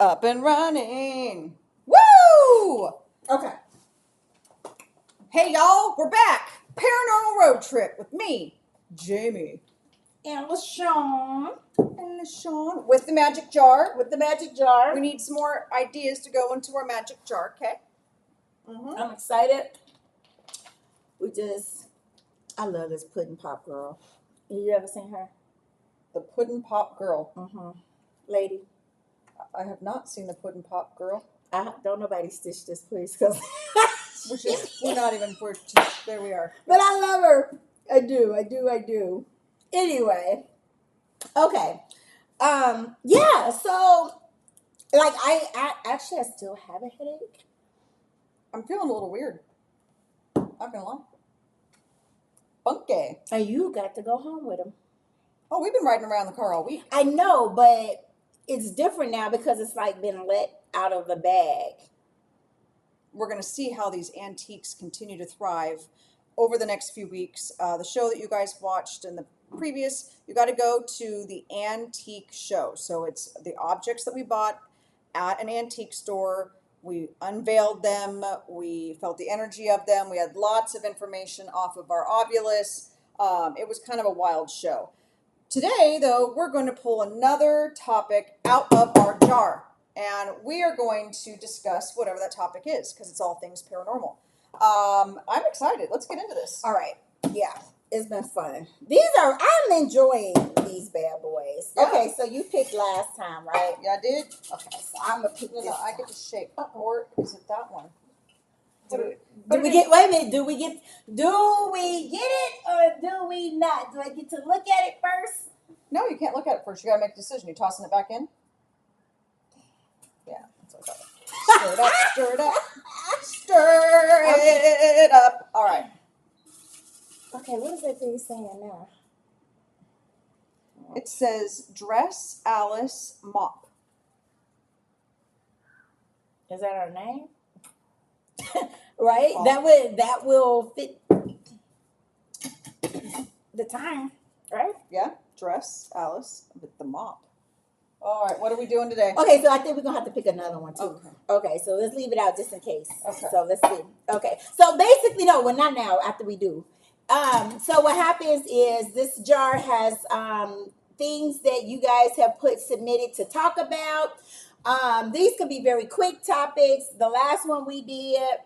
Up and running. Woo! Okay. Hey y'all, we're back. Paranormal road trip with me, Jaime. And LaShawn. And LaShawn with the magic jar. With the magic jar. We need some more ideas to go into our magic jar, okay? I'm excited. I love this pudding pop girl. You ever seen her? The Puddin' Pop Girl. Lady. I have not seen the Puddin' Pop Girl. Don't nobody stitch this, please, because We're not even, there we are. But I love her. I do. Anyway. Okay. Yeah, so like I actually still have a headache. I'm feeling a little weird. Not gonna lie. Funky. And you got to go home with him. Oh, we've been riding around the car all week. I know, but it's different now because it's like been let out of the bag. We're going to see how these antiques continue to thrive over the next few weeks. The show that you guys watched in the previous, you got to go to the antique show. So it's the objects that we bought at an antique store. We unveiled them. We felt the energy of them. We had lots of information off of our Ovilus. It was kind of a wild show. Today, though, we're going to pull another topic out of our jar. And we are going to discuss whatever that topic is, because it's all things paranormal. I'm excited. Let's get into this. All right. Yeah, it's been fun. I'm enjoying these bad boys. Yeah. Okay, so you picked last time, right? Yeah, I did. Okay, so I'm going to pick No, this I get to shake. Or is it that one? Wait a minute, do we get it or do we not? Do I get to look at it first? No, you can't look at it first. You got to make a decision. You tossing it back in? Yeah, that's what I thought. Stir it up, stir it up. Stir it up. All right. Okay, what is that thing saying now? It says Dress Alice Mop. Is that our name? Right? Oh. That will fit the time, right? Yeah, Dress Alice with the mop. All right, what are we doing today? Okay, so I think we're gonna have to pick another one too. Okay. Okay, so let's leave it out just in case. Okay. So let's see. Okay, so basically, no, well, not now. After we do. So what happens is this jar has things that you guys have submitted to talk about. These could be very quick topics. The last one we did,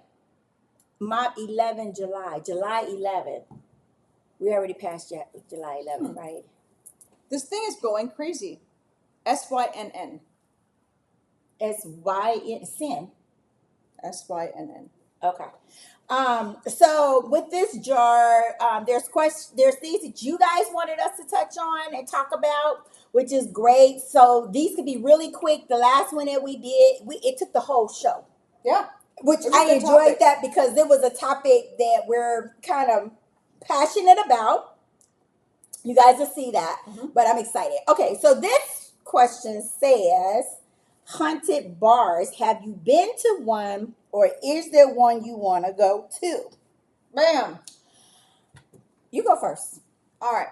Mop 11 July 11. We already passed July 11, right? This thing is going crazy. SYNN. SYN. SYNN. Okay. So with this jar, there's things that you guys wanted us to touch on and talk about, which is great. So these could be really quick. The last one that we did, it took the whole show. Yeah. Which I enjoyed that because it was a topic that we're kind of passionate about. You guys will see that, but I'm excited. Okay, so this question says, haunted bars, have you been to one or is there one you want to go to? Bam. You go first. All right.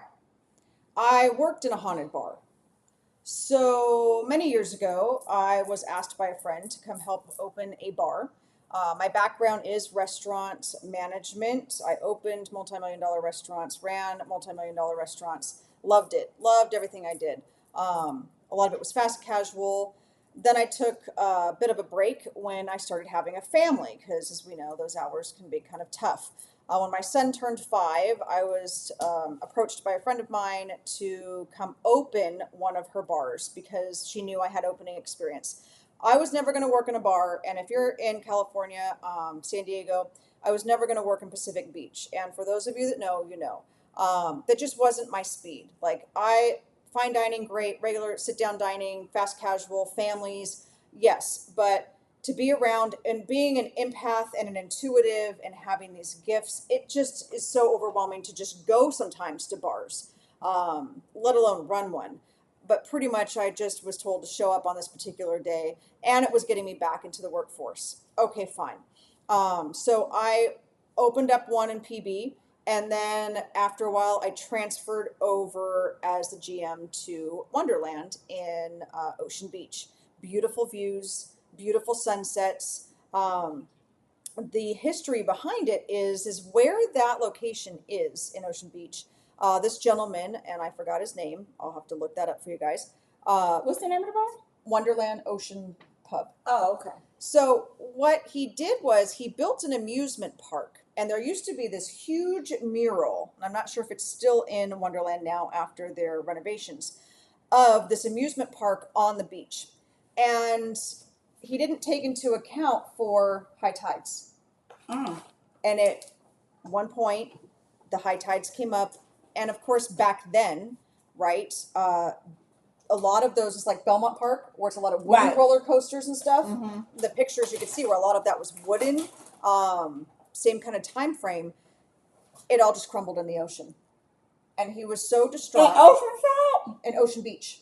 I worked in a haunted bar. So many years ago, I was asked by a friend to come help open a bar. My background is restaurant management. I opened multi-million-dollar restaurants, ran multi-million-dollar restaurants, loved it, loved everything I did. A lot of it was fast casual. Then I took a bit of a break when I started having a family, because as we know, those hours can be kind of tough. When my son turned 5, I was approached by a friend of mine to come open one of her bars because she knew I had opening experience. I was never going to work in a bar, and if you're in California, San Diego, I was never going to work in Pacific Beach. And for those of you that know, you know. That just wasn't my speed. Like, fine dining, great, regular sit-down dining, fast casual, families, yes. But to be around and being an empath and an intuitive and having these gifts, it just is so overwhelming to just go sometimes to bars, let alone run one. But pretty much I just was told to show up on this particular day, and it was getting me back into the workforce. Okay, fine. So I opened up one in PB, and then after a while I transferred over as the GM to Wonderland in Ocean Beach. beautiful views, beautiful sunsets. The history behind it is where that location is in Ocean Beach. This gentleman, and I forgot his name. I'll have to look that up for you guys. What's the name of the bar? Wonderland Ocean Pub. Oh, okay. So what he did was he built an amusement park, and there used to be this huge mural, and I'm not sure if it's still in Wonderland now after their renovations, of this amusement park on the beach. And he didn't take into account for high tides. Mm. And at one point, the high tides came up, and of course back then, right, a lot of those is like Belmont Park, where it's a lot of wooden Right. roller coasters and stuff. Mm-hmm. The pictures you could see where a lot of that was wooden, same kind of time frame. It all just crumbled in the ocean, and he was so distraught. In Oceanside? In Ocean Beach.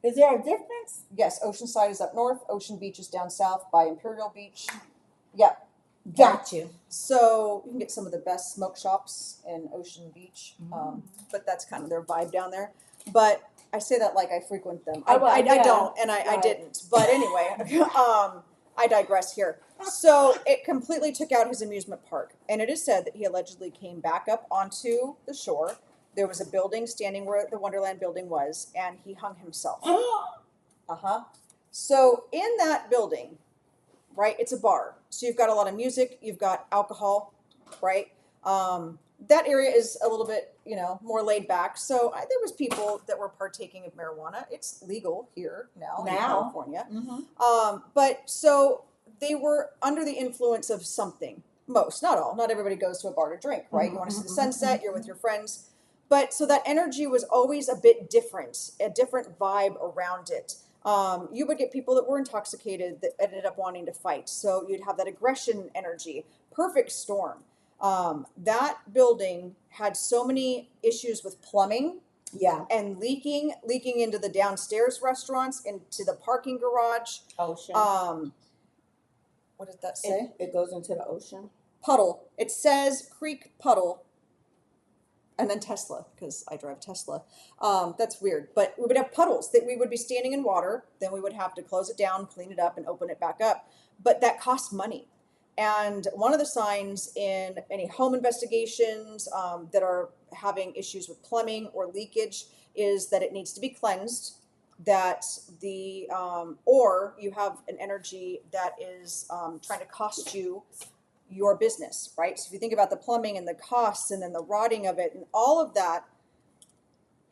Is there a difference? Yes, Oceanside is up north. Ocean Beach is down south by Imperial Beach. Yeah. Got you. So you can get some of the best smoke shops in Ocean Beach, but that's kind of their vibe down there. But I say that like I frequent them. I don't, and I didn't. But anyway, I digress here. So it completely took out his amusement park. And it is said that he allegedly came back up onto the shore. There was a building standing where the Wonderland building was, and he hung himself. So in that building, right, it's a bar. So you've got a lot of music, you've got alcohol, right? That area is a little bit, more laid back. So there was people that were partaking of marijuana. It's legal here now in California. Mm-hmm. But so they were under the influence of something. Most, not all. Not everybody goes to a bar to drink, right? You want to see the sunset, you're with your friends. But so that energy was always a bit different, a different vibe around it. You would get people that were intoxicated that ended up wanting to fight. So you'd have that aggression energy. Perfect storm. That building had so many issues with plumbing. Yeah. And leaking into the downstairs restaurants, into the parking garage. Ocean. What did that say? It goes into the ocean. Puddle. It says creek puddle. And then Tesla, because I drive Tesla. That's weird. But we would have puddles that we would be standing in water. Then we would have to close it down, clean it up, and open it back up. But that costs money. And one of the signs in any home investigations that are having issues with plumbing or leakage is that it needs to be cleansed. That or you have an energy that is trying to cost you your business, right? So if you think about the plumbing and the costs and then the rotting of it and all of that,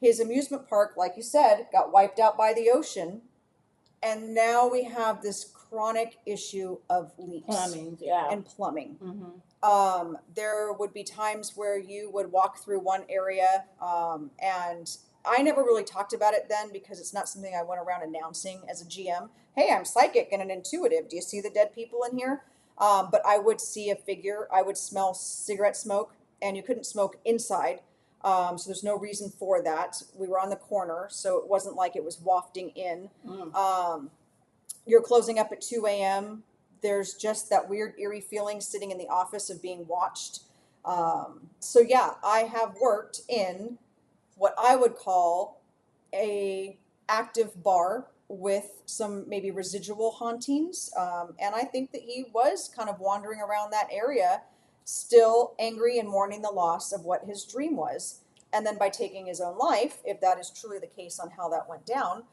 his amusement park, like you said, got wiped out by the ocean. And now we have this chronic issue of leaks. Plumbing, yeah. And plumbing. Mm-hmm. There would be times where you would walk through one area, and I never really talked about it then because it's not something I went around announcing as a GM. Hey, I'm psychic and an intuitive. Do you see the dead people in here? But I would see a figure. I would smell cigarette smoke, and you couldn't smoke inside. So there's no reason for that. We were on the corner, so it wasn't like it was wafting in. You're closing up at 2 a.m. There's just that weird, eerie feeling sitting in the office of being watched. So yeah, I have worked in what I would call a active bar with some maybe residual hauntings. And I think that he was kind of wandering around that area, still angry and mourning the loss of what his dream was. And then by taking his own life, if that is truly the case on how that went down,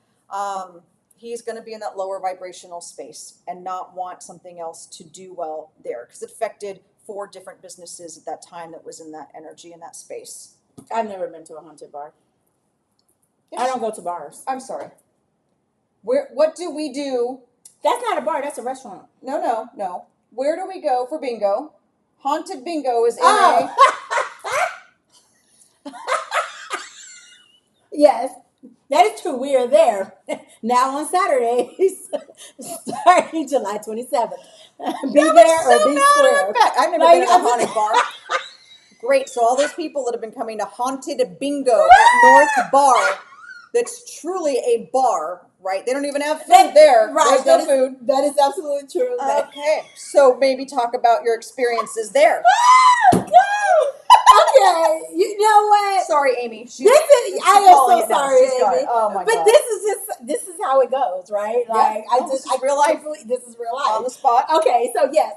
he's going to be in that lower vibrational space and not want something else to do well there, because it affected 4 different businesses at that time that was in that energy, in that space. I've never been to a haunted bar. Yes. I don't go to bars. I'm sorry. What do we do? That's not a bar. That's a restaurant. No. Where do we go for bingo? Haunted bingo is in Yes, that is true. We are there now on Saturdays, starting July 27th. Be there or be square. I've never been to a haunted bar. Great. So all those people that have been coming to haunted bingo at North Bar, that's truly a bar, right? They don't even have food there. Right. There's no food. That is absolutely true. Okay. So maybe talk about your experiences there. Oh, God. Okay, you know what? Sorry, Amy. This is. I am calling so it now. sorry, She's got Amy. it. Oh my But god. this is how it goes, right? Like Yeah. No, this is real life. This is real life On the spot. Okay, so yes,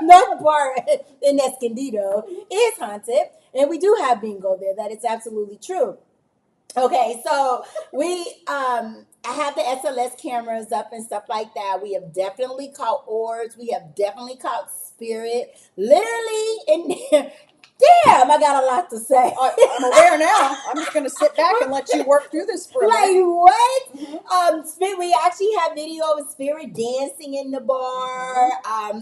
North Bar in Escondido is haunted, and we do have bingo there. That is absolutely true. Okay, so I have the SLS cameras up and stuff like that. We have definitely caught orbs. We have definitely caught spirit. Literally in there. Damn, I got a lot to say. I'm aware now. I'm just going to sit back and let you work through this for a Like minute. what? Mm-hmm. Spirit. We actually have video of spirit dancing in the bar.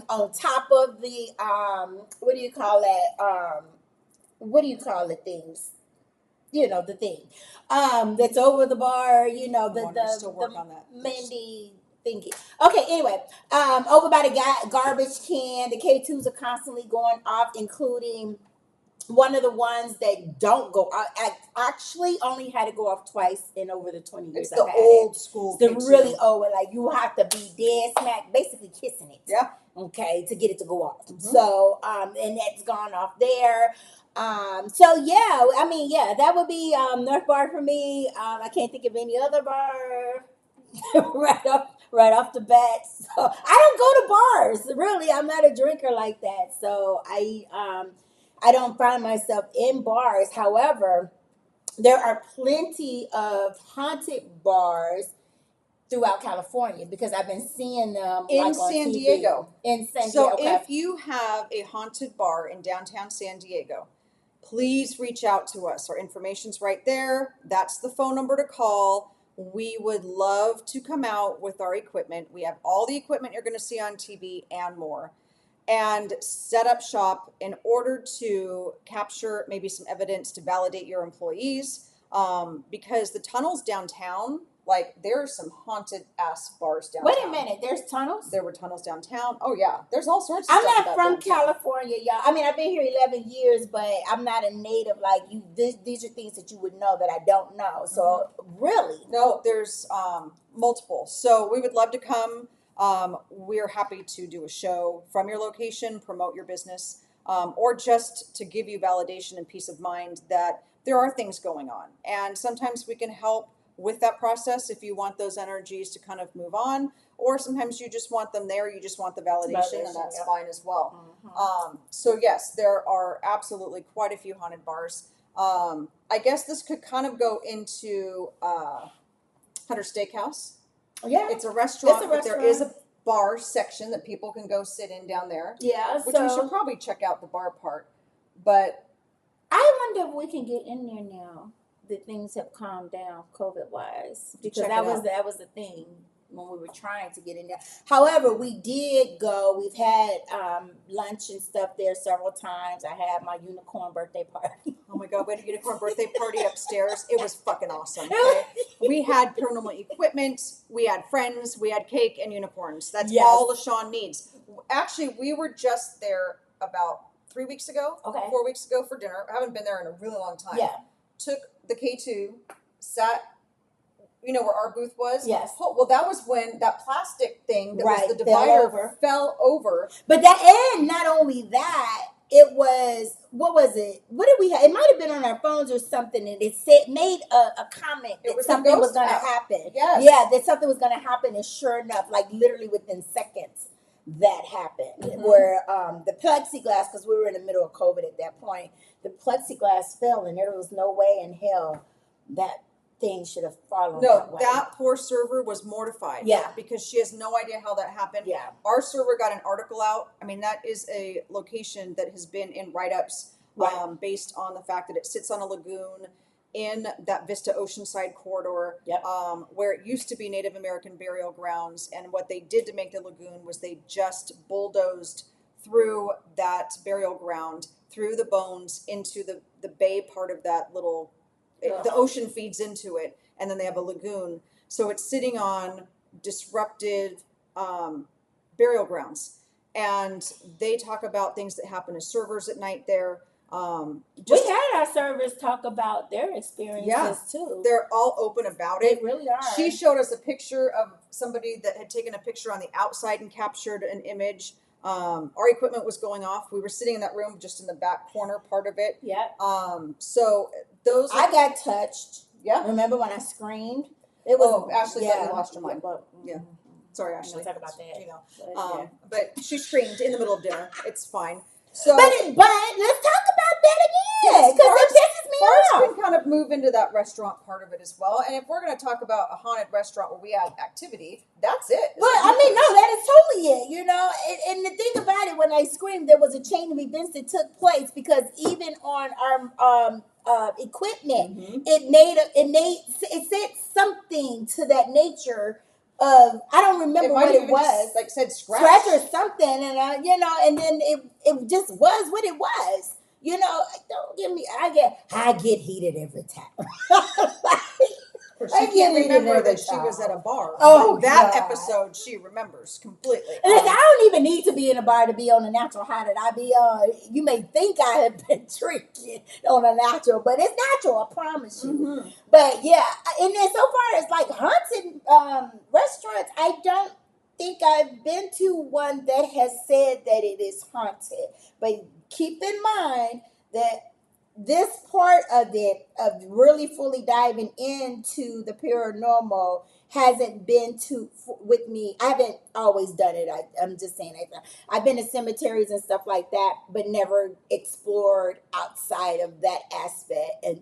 On top of the what do you call that? What do you call the things? You know the thing that's over the bar. You know Still work on that. Mindy thingy. Okay, anyway, over by the garbage can, the K2s are constantly going off, including one of the ones that don't go. I actually only had to go off twice in over the 20 years. It's the old school. It's the really old one. Like you have to be dead smack, basically kissing it. Yeah. Okay, to get it to go off. Mm-hmm. So, and that's gone off there. So yeah, I mean, yeah, that would be North Bar for me. I can't think of any other bar right off the bat. So I don't go to bars. Really, I'm not a drinker like that. So I don't find myself in bars. However, there are plenty of haunted bars throughout California because I've been seeing them in like San on TV. Diego. In San So Diego. Okay. if you have a haunted bar in downtown San Diego, please reach out to us. Our information's right there. That's the phone number to call. We would love to come out with our equipment. We have all the equipment you're going to see on TV and more, and set up shop in order to capture maybe some evidence to validate your employees. Because the tunnels downtown, like there are some haunted ass bars downtown. Wait a minute, there's tunnels? There were tunnels downtown. Oh yeah, there's all sorts of I'm stuff not about from downtown. California, y'all. I mean, I've been here 11 years, but I'm not a native like you. These are things that you would know that I don't know. So really, no, there's multiple. So we would love to come. We're happy to do a show from your location, promote your business, or just to give you validation and peace of mind that there are things going on. And sometimes we can help with that process if you want those energies to kind of move on, or sometimes you just want them there, you just want the validation, and that's fine as well. So yes, there are absolutely quite a few haunted bars. I guess this could kind of go into Hunter Steakhouse. yeah, It's a restaurant, It's a but there restaurant. is a bar section that people can go sit in down there, yeah. which we should probably check out the bar part. But I wonder if we can get in there now that things have calmed down COVID wise, because Check that it out. was the thing when we were trying to get in there. However, we did go. We've had lunch and stuff there several times. I had my unicorn birthday party. oh my God, we had a unicorn birthday party upstairs. It was fucking awesome. Okay? We had paranormal equipment, we had friends, we had cake and unicorns. That's Yes. all LaShawn needs. Actually, we were just there about 3 weeks ago, Okay. 4 weeks ago for dinner. I haven't been there in a really long time. Yeah. Took the K2, sat, you know where our booth was? Yes. Oh, well, that was when that plastic thing that Right, was the fell divider over. fell over. But that, and not only that, it was, what was it? What did we have? It might have been on our phones or something, and it said made a comment It that was the something was ghost going to app. happen. Yes. Yeah, that something was going to happen, and sure enough, like literally within seconds, that happened. Mhm. Where the plexiglass, because we were in the middle of COVID at that point, the plexiglass fell, and there was no way in hell that thing should have fallen No, that way. that poor server was mortified. Yeah. Because she has no idea how that happened. Yeah. Our server got an article out. I mean, that is a location that has been in write-ups Right. based on the fact that it sits on a lagoon in that Vista Oceanside corridor, Yep. where it used to be Native American burial grounds. And what they did to make the lagoon was they just bulldozed through that burial ground, through the bones, into the bay part of that little, the ocean feeds into it, and then they have a lagoon. So it's sitting on disrupted burial grounds. And they talk about things that happen to servers at night there. We had our servers talk about their experiences Yeah. too. They're all open about They it. really are. She showed us a picture of somebody that had taken a picture on the outside and captured an image Our equipment was going off. We were sitting in that room, just in the back corner part of it. Yeah. So those. I got touched. Yeah. Remember when I screamed? It was. Ashley thought you lost your mind. Yeah. Sorry, Ashley. Talk about that. You know. But, But she screamed in the middle of dinner. It's fine. So, but let's talk about that again, because Bars- it pisses me Bars off. can kind of move into that restaurant part of it as well. And if we're going to talk about a haunted restaurant where we have activity, that's it. But I mean, no, that is totally it. You know, and the thing about it, when I screamed, there was a chain of events that took place, because even on our equipment, it said something to that nature of, I don't remember what it was, like said scratch or something, and and then it just was what it was. You know, don't get me. I get heated every time. She can't remember that she was at a bar. Oh, that God. episode she remembers completely. And I don't even need to be in a bar to be on a natural high that I be on. You may think I have been drinking on a natural, but it's natural, I promise you. Mm-hmm. But yeah, and then so far as like haunted restaurants, I don't think I've been to one that has said that it is haunted. But keep in mind that this part of it, of really fully diving into the paranormal, hasn't been with me. I haven't always done it. I'm just saying, I've been to cemeteries and stuff like that, but never explored outside of that aspect, and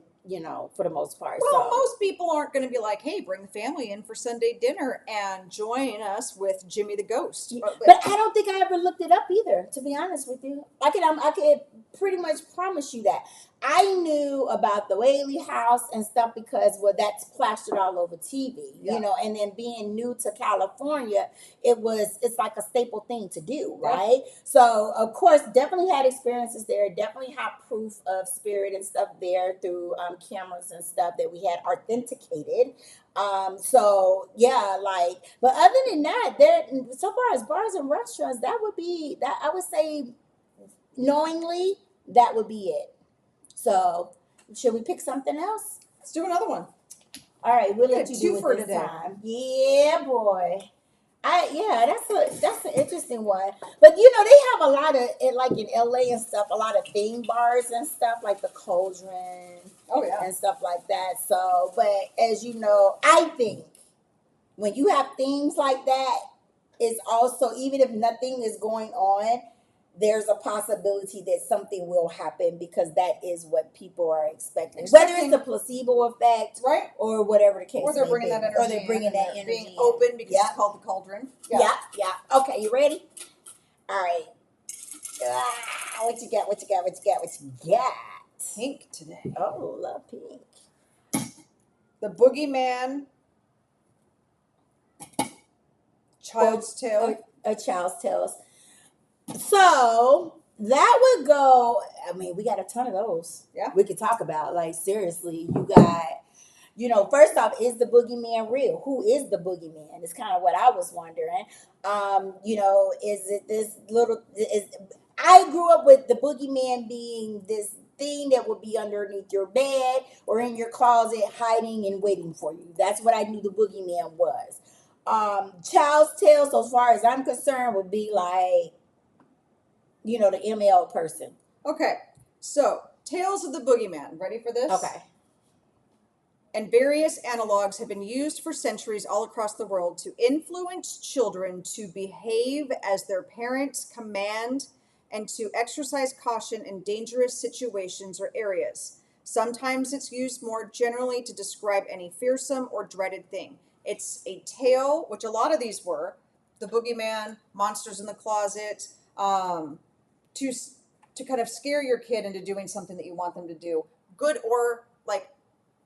for the most part. Well, most people aren't going to be like, hey, bring the family in for Sunday dinner and join us with Jimmy the Ghost. But I don't think I ever looked it up either, to be honest with you. I could pretty much promise you that. I knew about the Whaley House and stuff because, that's plastered all over TV, and then being new to California, it's like a staple thing to do, right? So, of course, definitely had experiences there, definitely have proof of spirit and stuff there through cameras and stuff that we had authenticated. So yeah, but other than that, so far as bars and restaurants, that would be that. I would say, knowingly, that would be it. So, should we pick something else? Let's do another one. All right, we'll let you do it this today. time. Yeah, boy. That's an interesting one. But they have a lot of it, like in LA and stuff, a lot of theme bars and stuff, like the Cauldron. Oh yeah. And stuff like that. So, but as you know, I think when you have things like that, it's also, even if nothing is going on, there's a possibility that something will happen, because that is what people are expecting. Whether it's a placebo effect, right, or whatever the case, or they're bringing that energy, or they're bringing that energy, being open because it's called the Cauldron. Yeah. Okay, you ready? All right. What you got? Pink today. Oh, love pink. The Boogeyman. Child's Tale. A Child's Tales. So that would go. I mean, we got a ton of those. Yeah. We could talk about, seriously. You got, first off, is the Boogeyman real? Who is the Boogeyman? It's kind of what I was wondering. Is it this little? I grew up with the Boogeyman being this thing that would be underneath your bed or in your closet, hiding and waiting for you. That's what I knew the Boogeyman was. Child's Tale, so as far as I'm concerned, would be like, the ML person. Okay, so Tales of the Boogeyman. Ready for this? Okay. And various analogs have been used for centuries all across the world to influence children to behave as their parents command and to exercise caution in dangerous situations or areas. Sometimes it's used more generally to describe any fearsome or dreaded thing. It's a tale, which a lot of these were, the Boogeyman, Monsters in the Closet, to kind of scare your kid into doing something that you want them to do. Good or,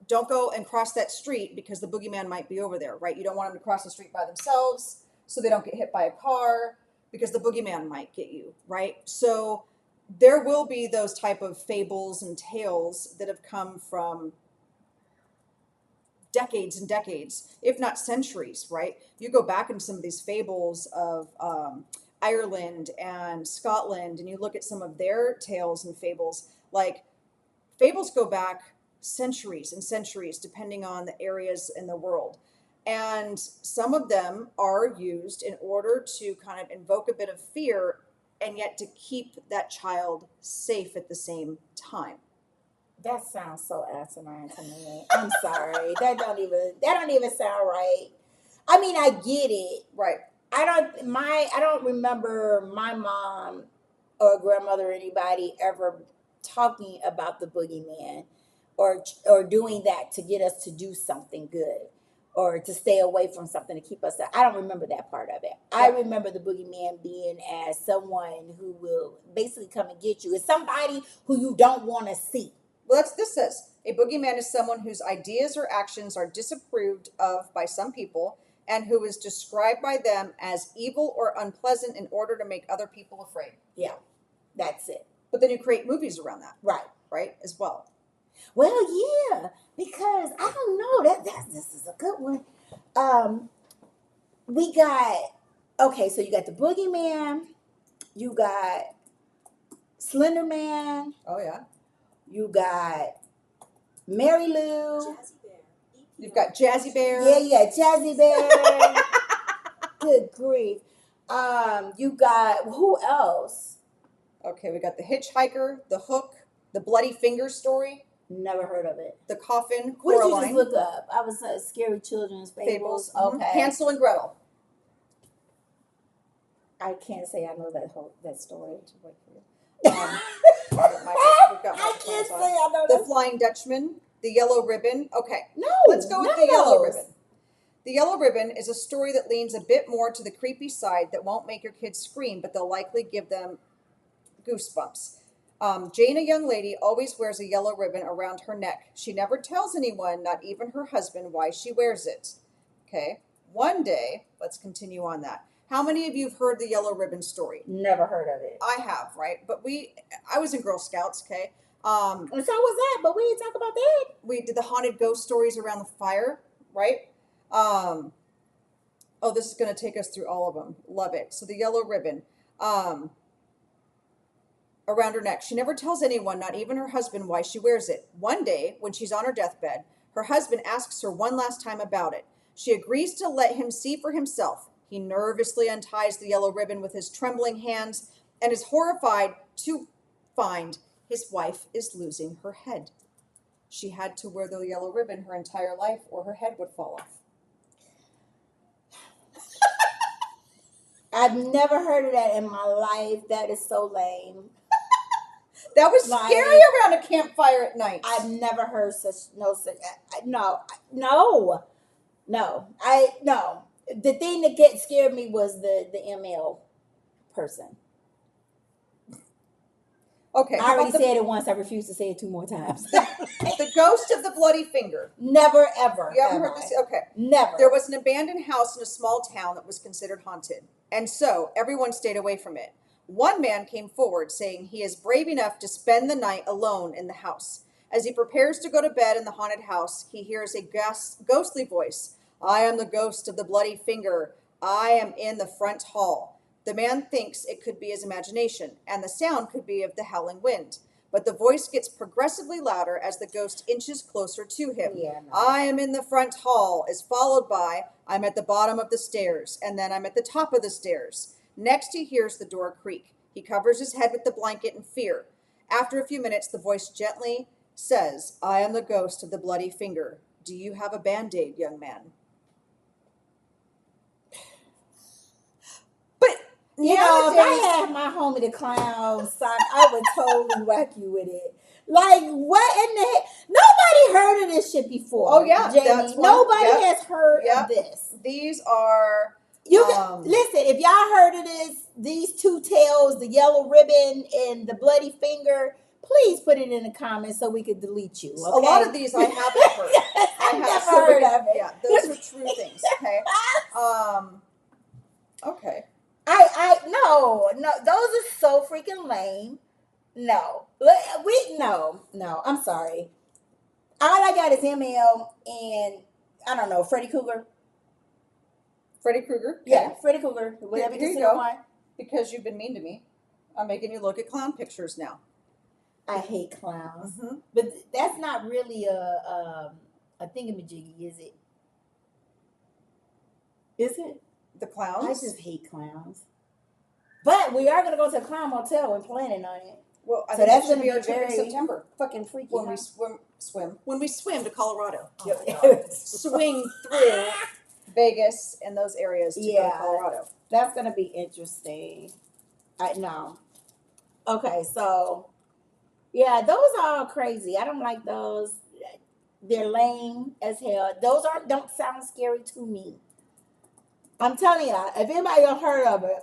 don't go and cross that street because the Boogeyman might be over there, right? You don't want them to cross the street by themselves so they don't get hit by a car because the Boogeyman might get you, right? So there will be those type of fables and tales that have come from decades and decades, if not centuries, right? You go back into some of these fables of Ireland and Scotland, and you look at some of their tales and fables, fables go back centuries and centuries, depending on the areas in the world. And some of them are used in order to kind of invoke a bit of fear and yet to keep that child safe at the same time. That sounds so asinine to me. I'm sorry. That don't even sound right. I mean, I get it. Right. I don't remember my mom or grandmother or anybody ever talking about the boogeyman or doing that to get us to do something good or to stay away from something to keep us out. I don't remember that part of it. I remember the boogeyman being as someone who will basically come and get you. It's somebody who you don't want to see. Well, this says a boogeyman is someone whose ideas or actions are disapproved of by some people and who is described by them as evil or unpleasant in order to make other people afraid. Yeah, that's it. But then you create movies around that. Right. As well. Well, yeah, because I don't know this is a good one. We got so you got the boogeyman, you got Slender Man, Oh, yeah. you got Mary Lou. You've got Jazzy Bear. Yeah, Jazzy Bear. Good grief. You got who else? Okay, we got the Hitchhiker, the Hook, the Bloody Finger story, Never heard of it. the Coffin, What did you Coraline, just look up? I was Scary Children's Fables. Okay. Hansel and Gretel. I can't say I know that story. Wait for you. We've got I can't say I know the that. Flying Dutchman, the Yellow Ribbon. Okay, No, let's go with none the of Yellow those. Ribbon. The Yellow Ribbon is a story that leans a bit more to the creepy side that won't make your kids scream, but they'll likely give them goosebumps. Jane, a young lady, always wears a yellow ribbon around her neck. She never tells anyone, not even her husband, why she wears it. Okay, one day, let's continue on that. How many of you have heard the Yellow Ribbon story? Never heard of it. I have, right? But I was in Girl Scouts, okay? And so was that, but we didn't talk about that. We did the haunted ghost stories around the fire, right? Oh, this is going to take us through all of them. Love it. So the Yellow Ribbon around her neck. She never tells anyone, not even her husband, why she wears it. One day, when she's on her deathbed, her husband asks her one last time about it. She agrees to let him see for himself. He nervously unties the yellow ribbon with his trembling hands and is horrified to find his wife is losing her head. She had to wear the yellow ribbon her entire life or her head would fall off. I've never heard of that in my life. That is so lame. That was scary around a campfire at night. I've never heard no. The thing that scared me was the ML person. Okay. I already said it once. I refuse to say it 2 more times. The ghost of the bloody finger. Never, ever. You haven't heard this? Okay. Never. There was an abandoned house in a small town that was considered haunted, and so everyone stayed away from it. One man came forward saying he is brave enough to spend the night alone in the house. As he prepares to go to bed in the haunted house, he hears a ghostly voice. I am the ghost of the bloody finger. I am in the front hall. The man thinks it could be his imagination, and the sound could be of the howling wind. But the voice gets progressively louder as the ghost inches closer to him. Yeah, no. I am in the front hall is followed by, I'm at the bottom of the stairs, and then I'm at the top of the stairs. Next, he hears the door creak. He covers his head with the blanket in fear. After a few minutes, the voice gently says, I am the ghost of the bloody finger. Do you have a Band-Aid, young man? But, if I had my homie the clown sock, I would totally whack you with it. Like, what in the heck? Nobody heard of this shit before. Oh, yeah. Jamie. Nobody has heard of this. These are... Listen, if y'all heard of these 2 tales, the yellow ribbon and the bloody finger, please put it in the comments so we could delete you. Okay? A lot of these I haven't heard. I've never heard of it. Yeah, those are true things. Okay. Okay. No, those are so freaking lame. No, I'm sorry. All I got is ML and I don't know, Freddy Krueger. Freddy Krueger? Yeah, Freddy Krueger. Whatever Here you go. Because you've been mean to me. I'm making you look at clown pictures now. I hate clowns. Mm-hmm. But that's not really a thingamajiggy, is it? Is it? The clowns? I just hate clowns. But we are gonna go to the Clown Motel and planning on it. Well, I So think that's that should gonna be our be trip in very September fucking freaky. when huh? we swim to Colorado. Oh my Yeah. God. Swing through Vegas and those areas to go to Yeah. Colorado. That's gonna be interesting. I know. Okay, so yeah, those are all crazy. I don't like those. They're lame as hell. Those don't sound scary to me. I'm telling you, if anybody ever heard of it,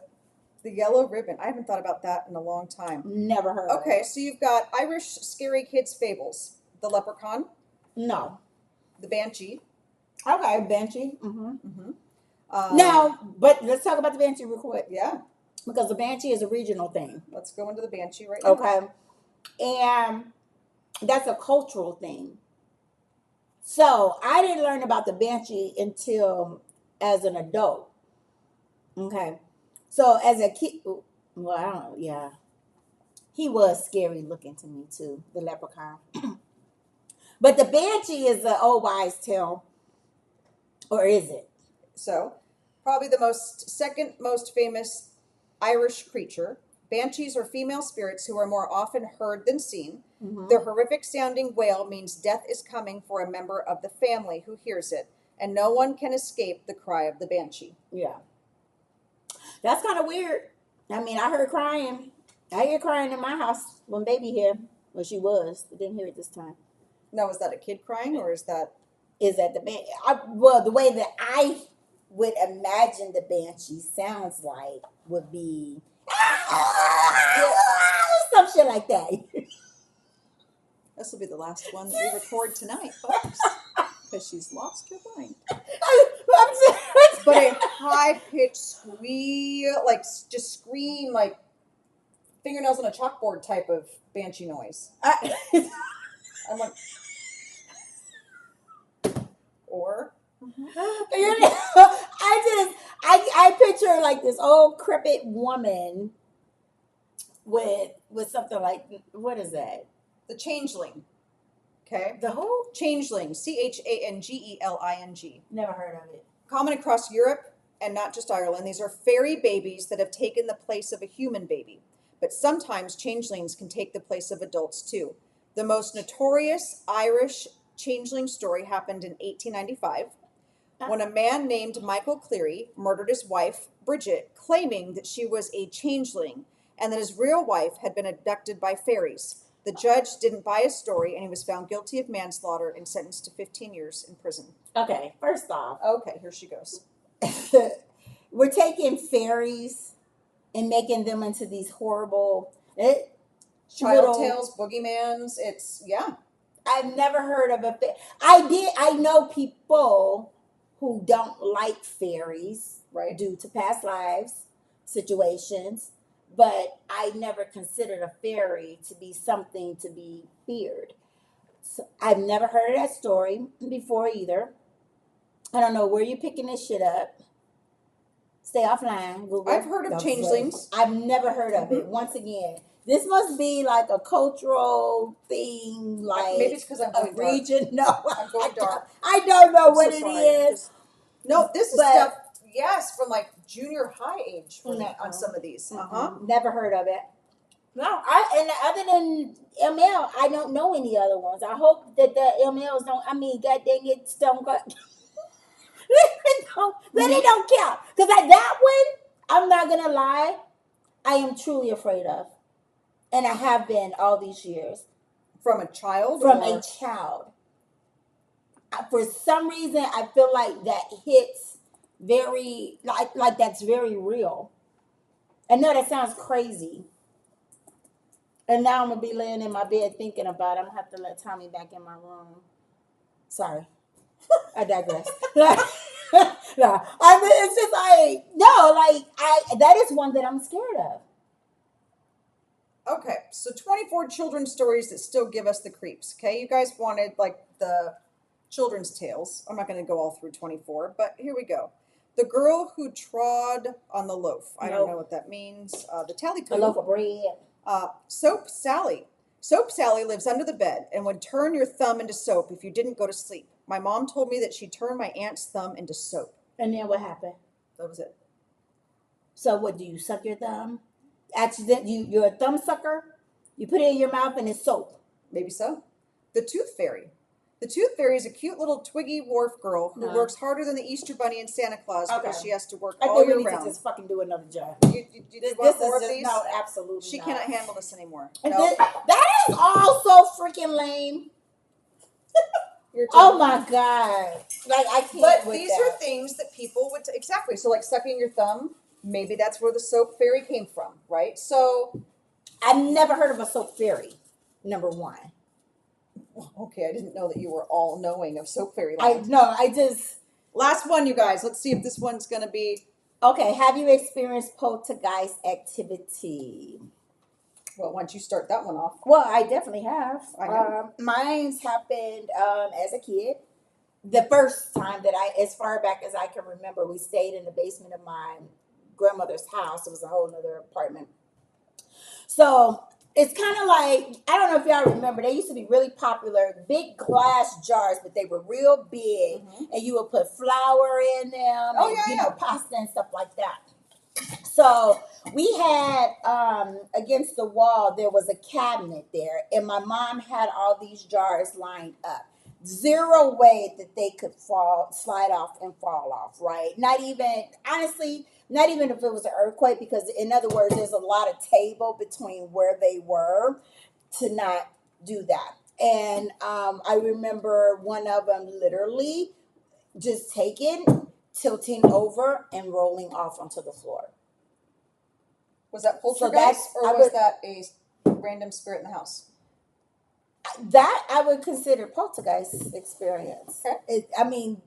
The Yellow Ribbon. I haven't thought about that in a long time. never heard of Okay, it. so you've got Irish Scary Kids Fables, The Leprechaun, No. The Banshee. Okay, Banshee. Mm-hmm. Now, but let's talk about the Banshee real quick. Yeah, Because the Banshee is a regional thing. let's go into the Banshee right now. Okay. And that's a cultural thing. So I didn't learn about the Banshee until as an adult. Okay. So as a kid, well, I don't know. Yeah. He was scary looking to me too, the leprechaun. But the Banshee is an old wives' tale. Or is it? So, probably the second most famous Irish creature. Banshees are female spirits who are more often heard than seen. Mm-hmm. Their horrific sounding wail means death is coming for a member of the family who hears it, and no one can escape the cry of the banshee. Yeah. That's kind of weird. I mean, I heard crying. I hear crying in my house when baby here. Well, she was. I didn't hear it this time. Now, is that a kid crying, or is that... Is that the well, the way that I would imagine the banshee sounds like would be some shit like that. This will be the last one that we record tonight, folks, because she's lost her mind. But a high-pitched squeal, like just scream, like fingernails on a chalkboard type of banshee noise. I'm like... Or I picture like this old crepit woman with something like, what is that? the changeling. Okay? The who? Changeling. Changeling. Never heard of it. Common across Europe and not just Ireland. These are fairy babies that have taken the place of a human baby. But sometimes changelings can take the place of adults too. The most notorious Irish changeling story happened in 1895 when a man named Michael Cleary murdered his wife, Bridget, claiming that she was a changeling and that his real wife had been abducted by fairies. The judge didn't buy his story and he was found guilty of manslaughter and sentenced to 15 years in prison. Okay, first off. Okay, here she goes. We're taking fairies and making them into these horrible... Child tales, boogeymans, it's, yeah. I've never heard of a I know people who don't like fairies, right, due to past lives situations, but I never considered a fairy to be something to be feared. So I've never heard of that story before either. I don't know where you're picking this shit up. Stay offline. Google. I've heard of changelings. I've never heard of it. Once again, this must be like a cultural thing, like maybe it's because I'm going region. Dark. No, I'm going dark. I don't know what so it sorry. is. No, this is stuff. Yes, from like junior high age for me on some of these. Never heard of it. No, and other than ML, I don't know any other ones. I hope that the MLs don't. I mean, god dang it, don't go. They don't count, because at that one, I'm not gonna lie, I am truly afraid of. And I have been all these years. From a child? From a child. For some reason, I feel like that hits very, like that's very real. I know that sounds crazy. And now I'm going to be laying in my bed thinking about it. I'm going to have to let Tommy back in my room. Sorry. I digress. No, I mean, it's just like, no, like, that is one that I'm scared of. Okay, so 24 children's stories that still give us the creeps. Okay, you guys wanted like the children's tales. I'm not going to go all through 24, but here we go. The girl who trod on the loaf. I don't know what that means. The tally A loaf of bread. Soap Sally. Soap Sally lives under the bed and would turn your thumb into soap if you didn't go to sleep. My mom told me that she turned my aunt's thumb into soap. And then what happened? That was it. So what, do you suck your thumb? accident, you're a thumb sucker. You put it in your mouth and it's soap. Maybe so. The Tooth Fairy. The Tooth Fairy is a cute little twiggy wharf girl who No. works harder than the Easter Bunny and Santa Claus because Okay. she has to work I all think we year need to round. just fucking do another job. You want more of just these? no, absolutely. She not. cannot handle this anymore. And No. that is all so freaking lame. Oh my god! Like I can't. But with these that. are things that people would exactly. So like sucking your thumb. Maybe that's where the soap fairy came from, right? So I've never heard of a soap fairy. Number one. okay, I didn't know that you were all knowing of soap fairy I land. no, I just. Last one, you guys. Let's see if this one's gonna be. Okay, have you experienced poltergeist activity? Well, why don't you start that one off? Well, I definitely have. I know. Mine's happened as a kid. The first time that as far back as I can remember, we stayed in the basement of my grandmother's house. It was a whole other apartment. So it's kind of like, I don't know if y'all remember, they used to be really popular, big glass jars, but they were real big, and you would put flour in them, Oh, and, yeah, you yeah. know, pasta and stuff like that. So we had against the wall, there was a cabinet there, and my mom had all these jars lined up. Zero way that they could slide off and fall off, right? Not even, honestly, not even if it was an earthquake, because in other words, there's a lot of table between where they were to not do that. And I remember one of them literally just taking, tilting over, and rolling off onto the floor. Was that poltergeist, that's- or I was would- that a random spirit in the house? That I would consider poltergeist experience. Okay. I mean,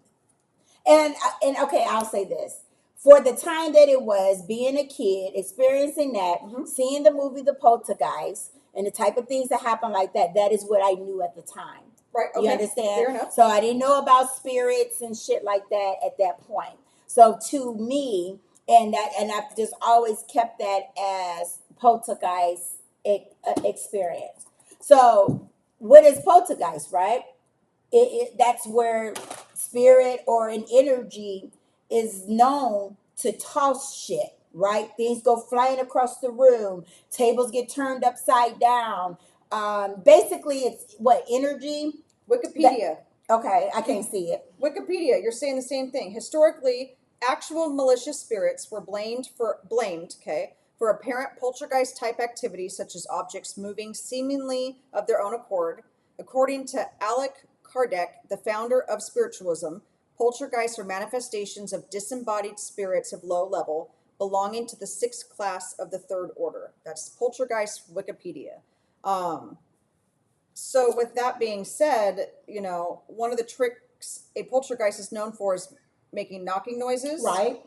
and okay, I'll say this. For the time that it was, being a kid, experiencing that, seeing the movie The Poltergeist, and the type of things that happen like that, that is what I knew at the time. Right. Okay. You understand? Fair enough. So I didn't know about spirits and shit like that at that point. So to me, and I've just always kept that as poltergeist experience. So what is poltergeist, right? That's where spirit or an energy is known to toss shit, right? Things go flying across the room, tables get turned upside down. Basically, it's what energy. Wikipedia. Okay, I can't see it. Wikipedia. You're saying the same thing. Historically, actual malicious spirits were blamed, okay, for apparent poltergeist type activity, such as objects moving seemingly of their own accord. According to Alec Kardec, the founder of spiritualism, poltergeists are manifestations of disembodied spirits of low level belonging to the sixth class of the third order. That's poltergeist Wikipedia. So with that being said, you know, one of the tricks a poltergeist is known for is making knocking noises. Right.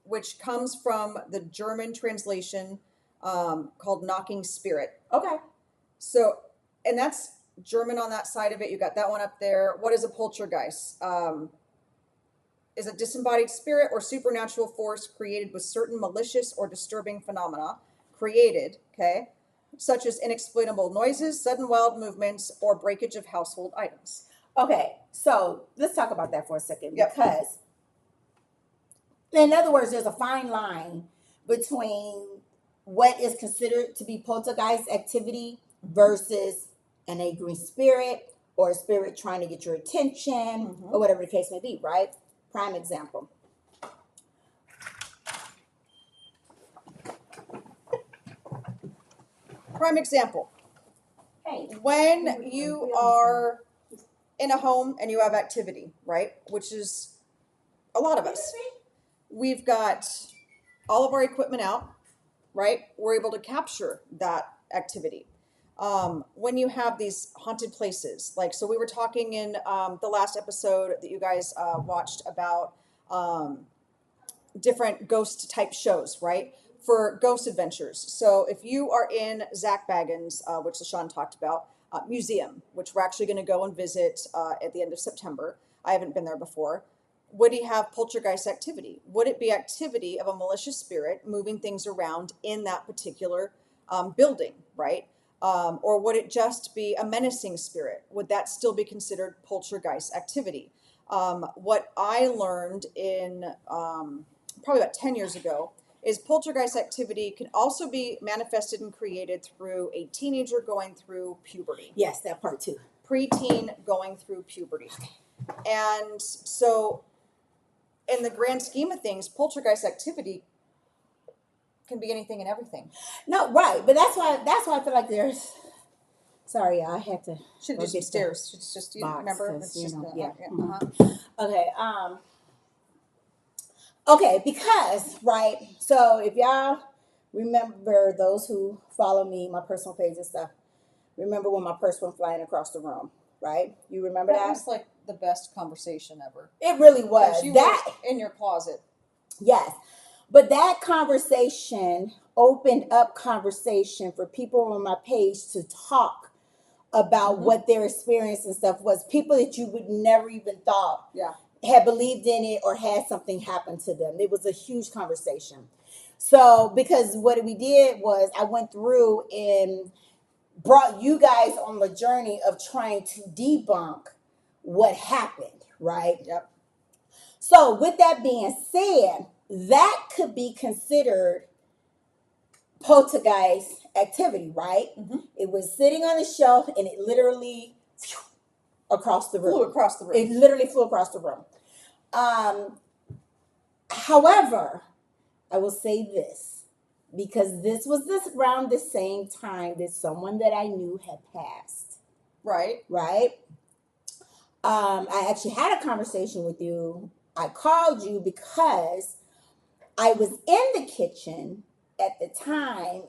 Which comes from the German translation called knocking spirit. Okay. So, and that's German on that side of it. You got that one up there. What is a poltergeist? Is a disembodied spirit or supernatural force created with certain malicious or disturbing phenomena created, okay, such as inexplainable noises, sudden wild movements, or breakage of household items. Okay, so let's talk about that for a second. Yep. Because, in other words, there's a fine line between what is considered to be poltergeist activity versus an angry spirit or a spirit trying to get your attention or whatever the case may be, right? Prime example. Prime example. Hey. When you are in a home and you have activity, right? Which is a lot of us. We've got all of our equipment out, right? We're able to capture that activity. When you have these haunted places, like, so we were talking in the last episode that you guys watched about different ghost type shows, right? For ghost adventures. So if you are in Zach Baggins, which LaShawn talked about, museum, which we're actually going to go and visit at the end of September. I haven't been there before. Would he have poltergeist activity? Would it be activity of a malicious spirit moving things around in that particular building, right? Or would it just be a menacing spirit? Would that still be considered poltergeist activity? What I learned in probably about 10 years ago is poltergeist activity can also be manifested and created through a teenager going through puberty. Yes, that part too. Preteen going through puberty. And so, in the grand scheme of things, poltergeist activity can be anything and everything. No, right, but that's why I feel like there's. Sorry, I had to. Should just be stairs. It's just you box, remember. It's just yeah. Okay. Okay, because right. So if y'all remember, those who follow me, my personal page and stuff, remember when my purse went flying across the room, right? You remember that? That was like the best conversation ever. It really was. You that were in your closet. Yes. But that conversation opened up conversation for people on my page to talk about what their experience and stuff was. People that you would never even thought had believed in it or had something happen to them. It was a huge conversation. So because what we did was I went through and brought you guys on the journey of trying to debunk what happened, right? Yep. So with that being said, that could be considered poltergeist activity, right? It was sitting on the shelf and it literally across the room. Flew across the room. It literally flew across the room. However, I will say this, because this was around the same time that someone that I knew had passed. Right. Right? I actually had a conversation with you. I called you because I was in the kitchen at the time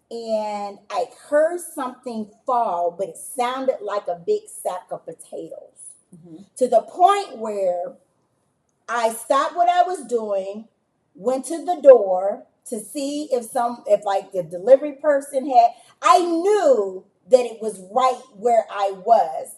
and I heard something fall, but it sounded like a big sack of potatoes. To the point where I stopped what I was doing, went to the door to see if like the delivery person I knew that it was right where I was.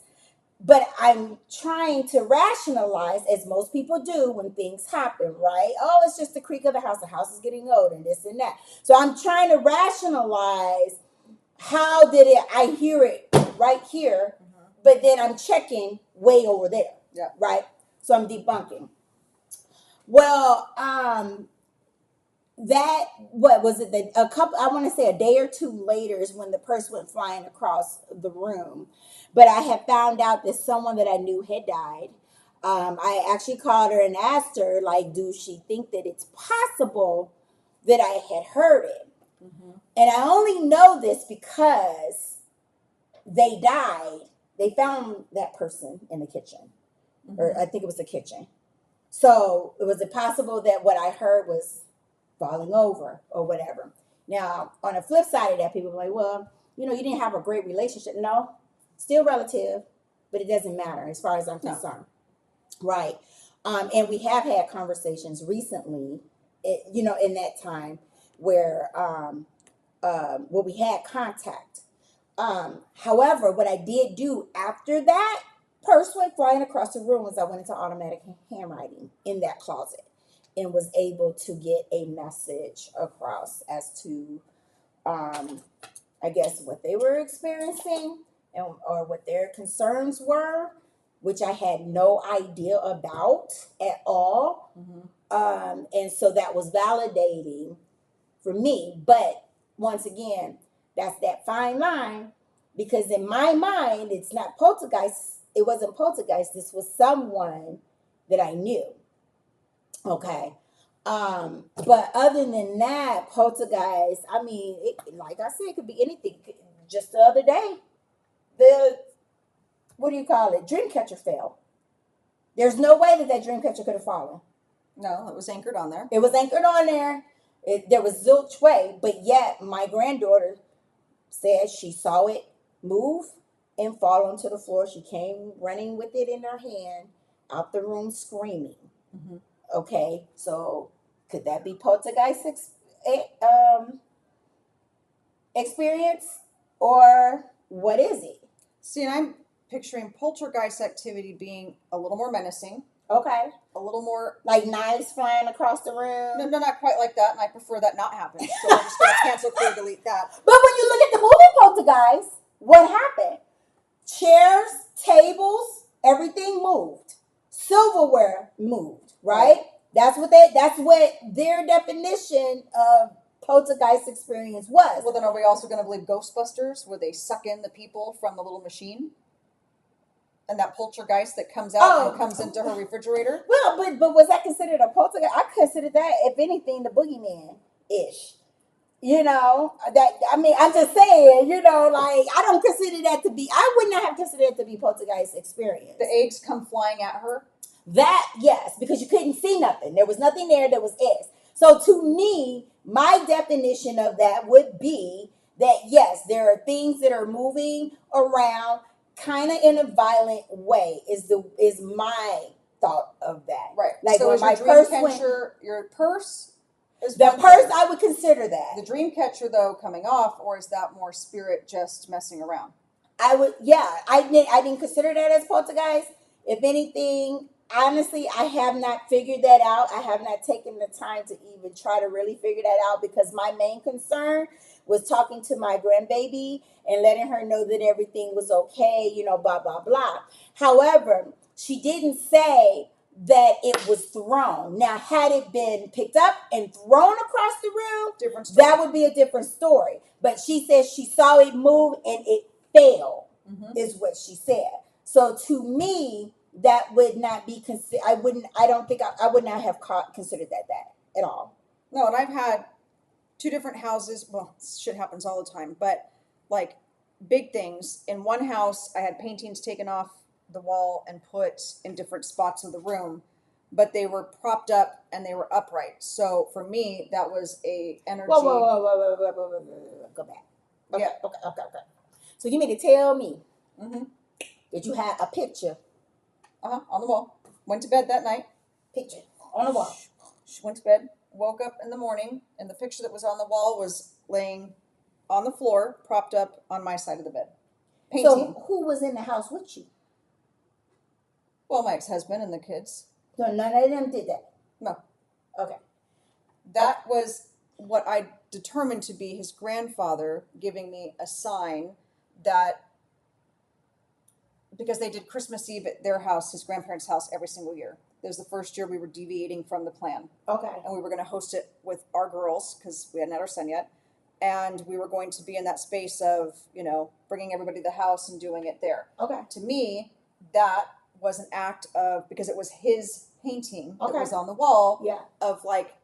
But I'm trying to rationalize, as most people do when things happen, right? Oh, it's just the creak of the house. The house is getting old and this and that. So I'm trying to rationalize, how did I hear it right here, but then I'm checking way over there, right? So I'm debunking. Well, that, what was it? I want to say a day or two later is when the purse went flying across the room. But I had found out that someone that I knew had died. I actually called her and asked her, like, do she think that it's possible that I had heard it? And I only know this because they died. They found that person in the kitchen, or I think it was the kitchen. So was it possible that what I heard was falling over or whatever? Now, on the flip side of that, people are like, well, you didn't have a great relationship. No, still relative, but it doesn't matter as far as I'm concerned. Right. And we have had conversations recently, in that time where we had contact. However, what I did do after that purse went flying across the room was I went into automatic handwriting in that closet and was able to get a message across as to, I guess, what they were experiencing or what their concerns were, which I had no idea about at all. And so that was validating for me. But once again, that's that fine line, because in my mind, it's not poltergeist. It wasn't poltergeist. This was someone that I knew. Okay. But other than that, poltergeist, I mean, like I said, it could be anything. Just the other day, dream catcher fell. There's no way that dream catcher could have fallen. No, it was anchored on there. It was anchored on there. There was zilch way, but yet my granddaughter said she saw it move and fall onto the floor. She came running with it in her hand out the room screaming. Okay, so could that be poltergeist experience, or what is it? See, and I'm picturing poltergeist activity being a little more menacing. Okay. A little more... like knives flying across the room? No, not quite like that, and I prefer that not happen. So I'm just going to cancel, clear, delete that. But when you look at the movie Poltergeist, what happened? Chairs, tables, everything moved. Silverware moved, right? That's what their definition of poltergeist experience was. Well, then are we also going to believe Ghostbusters, where they suck in the people from the little machine? And that poltergeist that comes out and comes into her refrigerator? Well, but was that considered a poltergeist? I considered that, if anything, the Boogeyman ish. I'm just saying, like, I don't consider that to be, I would not have considered it to be poltergeist experience. The eggs come flying at her? That, yes, because you couldn't see nothing. There was nothing there, there was eggs. So to me, my definition of that would be that, yes, there are things that are moving around kind of in a violent way is my thought of that. Right. Like, so when is my your purse dream catcher, your purse is the one purse, thing. I would consider that. The dream catcher, though, coming off, or is that more spirit just messing around? I didn't consider that as poltergeist. If anything, honestly, I have not figured that out. I have not taken the time to even try to really figure that out, because my main concern was talking to my grandbaby and letting her know that everything was okay, blah, blah, blah. However, she didn't say that it was thrown. Now, had it been picked up and thrown across the room, Different story. that would be a different story. But she said she saw it move and it fell, is what she said. So to me, that would not be considered. I would not have considered that at all. No, and I've had two different houses. Well, shit happens all the time, but like big things. In one house, I had paintings taken off the wall and put in different spots of the room, but they were propped up and they were upright. So for me, that was a energy. Whoa. Go back. Okay, Yeah. Okay. So you mean to tell me that you had a picture? On the wall. Went to bed that night. Picture on the wall. She went to bed, woke up in the morning, and the picture that was on the wall was laying on the floor, propped up on my side of the bed. Painting. So who was in the house with you? Well, my ex-husband and the kids. So none of them did that? No. Okay. That was what I determined to be his grandfather giving me a sign that, because they did Christmas Eve at their house, his grandparents' house, every single year. It was the first year we were deviating from the plan. Okay. And we were going to host it with our girls, because we hadn't had our son yet. And we were going to be in that space of, bringing everybody to the house and doing it there. Okay. To me, that was an act of, because it was his painting that was on the wall, of like,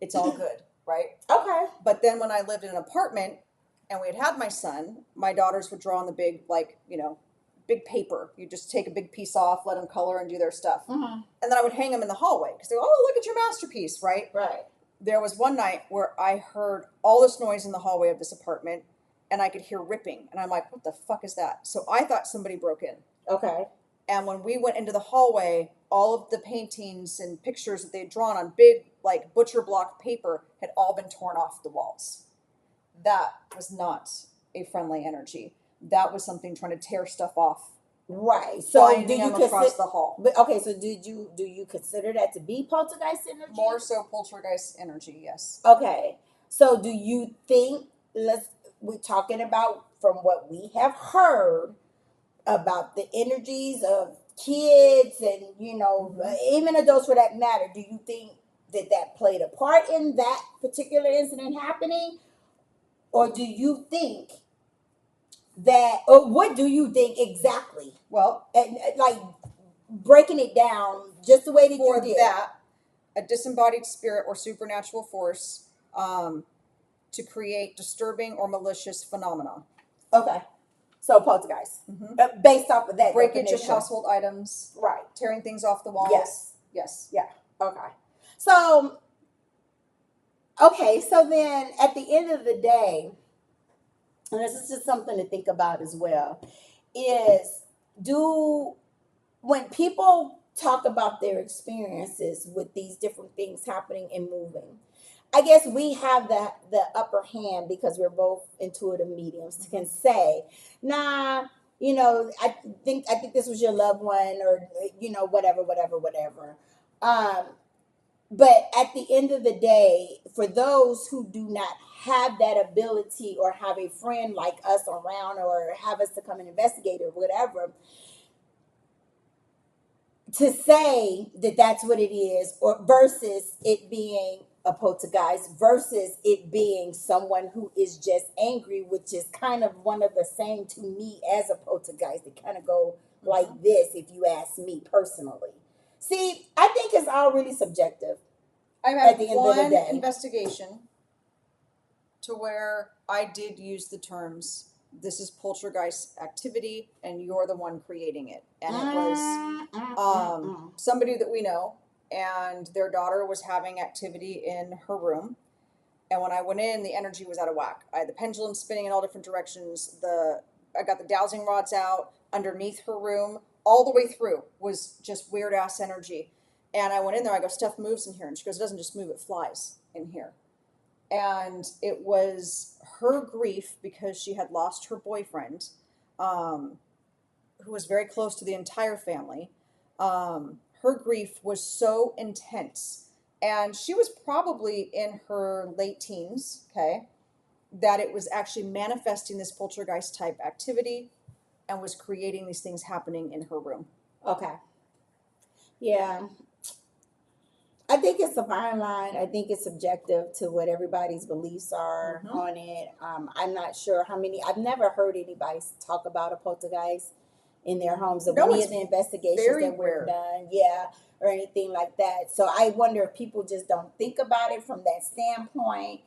it's all good, right? Okay. But then when I lived in an apartment and we had my son, my daughters would draw on the big, big paper. You just take a big piece off, let them color and do their stuff. And then I would hang them in the hallway because they go, oh, look at your masterpiece, right? Right. There was one night where I heard all this noise in the hallway of this apartment and I could hear ripping. And I'm like, what the fuck is that? So I thought somebody broke in. Okay. And when we went into the hallway, all of the paintings and pictures that they'd drawn on big, butcher block paper had all been torn off the walls. That was not a friendly energy. That was something trying to tear stuff off. Right. So do you across the hall? But okay, so do you consider that to be poltergeist energy? More so poltergeist energy, yes. Okay. So do you think, we're talking about from what we have heard about the energies of kids and, even adults for that matter, do you think that played a part in that particular incident happening? Or do you think or what do you think exactly? Well, and breaking it down just the way that you did. That, a disembodied spirit or supernatural force to create disturbing or malicious phenomena. Okay. So poltergeist. Based off of that breakage definition. of household items. Right. Tearing things off the walls. Yes. Yeah. Okay. So then at the end of the day, and this is just something to think about as well, is when people talk about their experiences with these different things happening and moving, I guess we have the upper hand because we're both intuitive mediums can say, nah, I think this was your loved one, or whatever. But at the end of the day, for those who do not have that ability or have a friend like us around or have us to come and investigate or whatever, to say that that's what it is, or versus it being a poltergeist versus it being someone who is just angry, which is kind of one of the same to me as a poltergeist. They kind of go like Mhm. this, if you ask me personally. See, I think it's all really subjective I've at had the end of the one day. investigation to where I did use the terms, this is poltergeist activity and you're the one creating it. And it was somebody that we know, and their daughter was having activity in her room. And when I went in, the energy was out of whack. I had the pendulum spinning in all different directions. I got the dowsing rods out underneath her room. All the way through was just weird ass energy. And I went in there, I go, stuff moves in here. And she goes, it doesn't just move, it flies in here. And it was her grief because she had lost her boyfriend, um, who was very close to the entire family. Her grief was so intense. And she was probably in her late teens, okay, that it was actually manifesting this poltergeist type activity and was creating these things happening in her room. Okay. Yeah. I think it's a fine line. I think it's subjective to what everybody's beliefs are Mhm. on it. I'm not sure how many. I've never heard anybody talk about a poltergeist in their homes of No, any it's of the investigations very that we've rare. done. Yeah, or anything like that. So I wonder if people just don't think about it from that standpoint,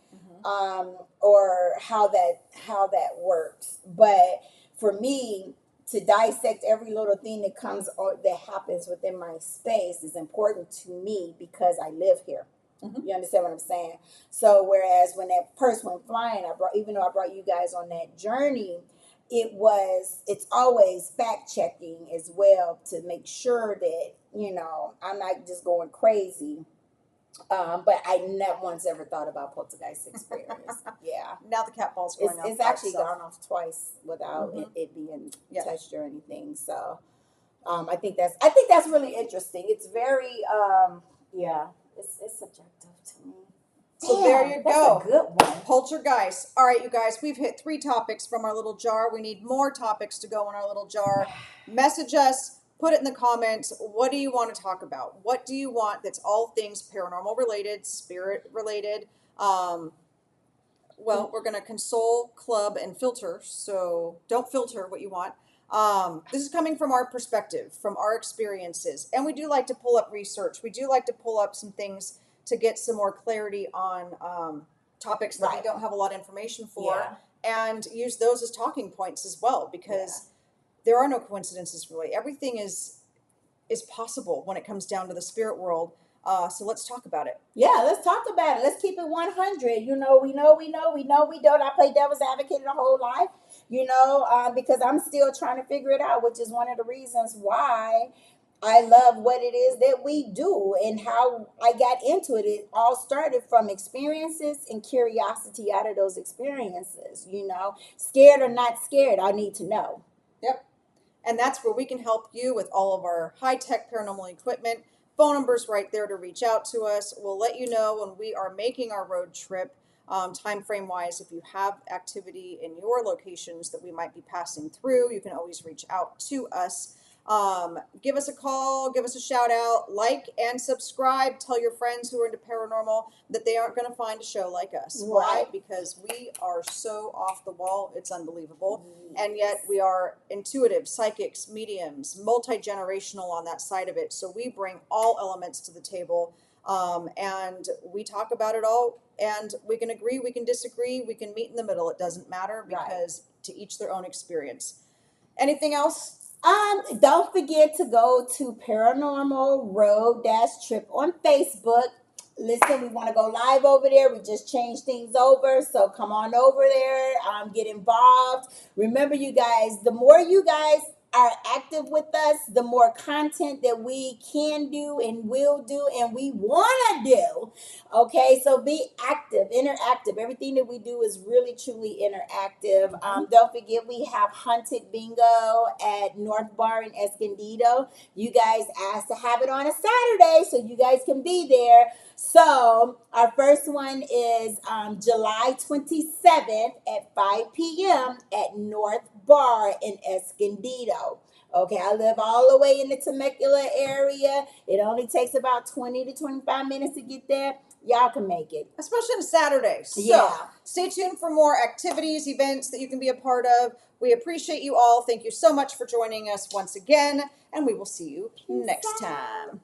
Mhm. or how that works. But for me, to dissect every little thing that comes or that happens within my space is important to me because I live here. Mhm. You understand what I'm saying? So whereas when that first went flying, even though I brought you guys on that journey, it's always fact checking as well to make sure that I'm not just going crazy. But I never once ever thought about poltergeist experience. Yeah. Now the cat ball's It's, going off it's by actually itself. gone off twice without Mhm. it being Yeah. touched or anything. So I think that's really interesting. It's very yeah, it's subjective to me. So there Damn, you that's go. a good one. Poltergeist. All right, you guys, we've hit 3 topics from our little jar. We need more topics to go in our little jar. Message us, put it in the comments. What do you want to talk about? What do you want that's all things paranormal related, spirit related? Well, we're going to console, club, and filter. So don't filter what you want. This is coming from our perspective, from our experiences. And we do like to pull up research. We do like to pull up some things to get some more clarity on topics that we Right. don't have a lot of information for, Yeah. and use those as talking points as well, because there are no coincidences really. Everything is possible when it comes down to the spirit world. So let's talk about it. Yeah, let's talk about it. Let's keep it 100. We don't. I play devil's advocate the whole life, because I'm still trying to figure it out, which is one of the reasons why I love what it is that we do and how I got into it. It all started from experiences and curiosity out of those experiences, Scared or not scared, I need to know. Yep. And that's where we can help you with all of our high-tech paranormal equipment. Phone number's right there to reach out to us. We'll let you know when we are making our road trip, time frame wise. If you have activity in your locations that we might be passing through, you can always reach out to us. Give us a call, give us a shout out, like and subscribe. Tell your friends who are into paranormal that they aren't going to find a show like us. Why? Right. Because we are so off the wall, it's unbelievable. And yet we are intuitive, psychics, mediums, multi-generational on that side of it. So we bring all elements to the table, and we talk about it all. And we can agree, we can disagree, we can meet in the middle. It doesn't matter, because to each their own experience. Anything else? Don't forget to go to Paranormal Road Trip on Facebook. Listen, we want to go live over there. We just changed things over. So come on over there. Get involved. Remember, you guys, the more you guys are active with us, the more content that we can do and will do and we want to do. Okay, so be active, interactive. Everything that we do is really, truly interactive. Don't forget, we have Hunted Bingo at North Bar in Escondido. You guys asked to have it on a Saturday, so you guys can be there. So our first one is July 27th at 5 p.m. at North Bar in Escondido. Okay, I live all the way in the Temecula area. It only takes about 20 to 25 minutes to get there. Y'all can make it. Especially on Saturday. So Yeah. stay tuned for more activities, events that you can be a part of. We appreciate you all. Thank you so much for joining us once again, and we will see you next time.